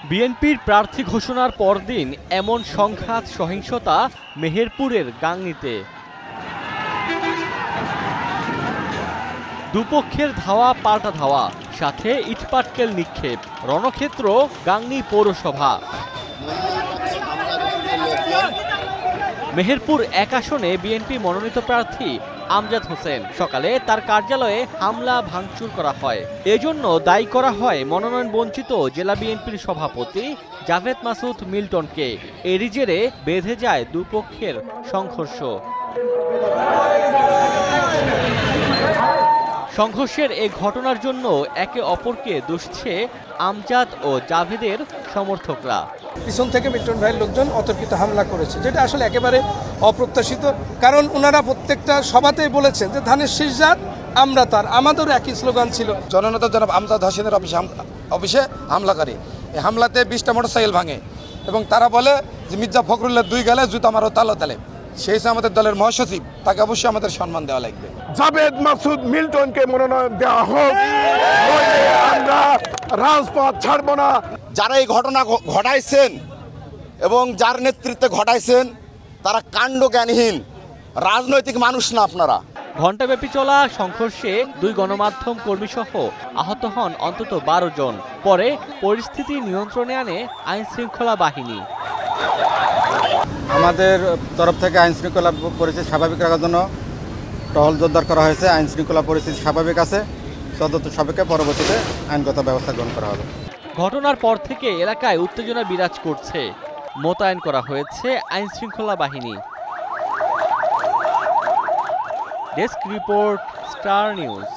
বিএনপির প্রার্থী ঘোষণার পরদিন এমন সংঘাত সহিংসতা মেহেরপুরের গাংনীতে। দুপক্ষের ধাওয়া পাল্টা ধাওয়া, সাথে ইটপাটকেল নিক্ষেপ। রণক্ষেত্র গাংনী পৌরসভা। মেহেরপুর ১ আসনে বিএনপি মনোনীত প্রার্থী আমজাদ হোসেন সকালে তার কার্যালয়ে হামলা ভাঙচুর করা হয়। এজন্য দায়ী করা হয় মনোনয়ন বঞ্চিত জেলা বিএনপির সভাপতি জাভেদ মাসুদ মিল্টনকে। এরই জেরে বেঁধে যায় দুপক্ষের সংঘর্ষ। সংঘর্ষের এই ঘটনার জন্য একে অপরকে দুষছে আমজাদ ও জাভেদের সমর্থকরা। পিছন থেকে মিল্টন ভাইয়ের লোকজন অতর্কিত হামলা করেছে, যেটা আসলে একেবারে অপ্রত্যাশিত। কারণ ওনারা প্রত্যেকটা সভাতেই বলেছেন যে ধানের শীষ যার আমরা তার। আমাদেরও একই স্লোগান ছিল। জননেতা জনাব আমজাদ হোসেনের অফিসে হামলাকারী। এই হামলাতে 20টা মোটরসাইকেল ভাঙে এবং তারা বলে যে মির্জা ফখরুল্লাহ 2 গালে জুতা মারো তালো তালে। সেই হিসেবে আমাদের দলের মহাসচিব, তাকে অবশ্যই আমাদের সম্মান দেওয়া লাগবে। জাভেদ মাসুদ মিল্টনকে মনোনয়ন দেওয়া হোক, আমরা রাজপথ ছাড়ব না। যারা এই ঘটনা ঘটাইছেন এবং যার নেতৃত্বে ঘটাইছেন তারা কাণ্ডজ্ঞানহীন, রাজনৈতিক মানুষ না আপনারা। ঘণ্টাব্যাপী চলা সংঘর্ষে 2 গণমাধ্যম কর্মীসহ আহত হন অন্তত 12 জন। পরে পরিস্থিতি নিয়ন্ত্রণে আনে আইন শৃঙ্খলা বাহিনী। আমাদের তরফ থেকে আইন শৃঙ্খলা পরিস্থিতি স্বাভাবিক রাখার জন্য টহল জোরদার করা হয়েছে। আইন শৃঙ্খলা পরিস্থিতি স্বাভাবিক আছে, তদন্ত সাপেক্ষে পরবর্তীতে আইনগত ব্যবস্থা গ্রহণ করা হবে। ঘটনার পর থেকে এলাকায় উত্তেজনা বিরাজ করছে। মোতায়েন করা হয়েছে আইন শৃঙ্খলা বাহিনী। Desk report, star news.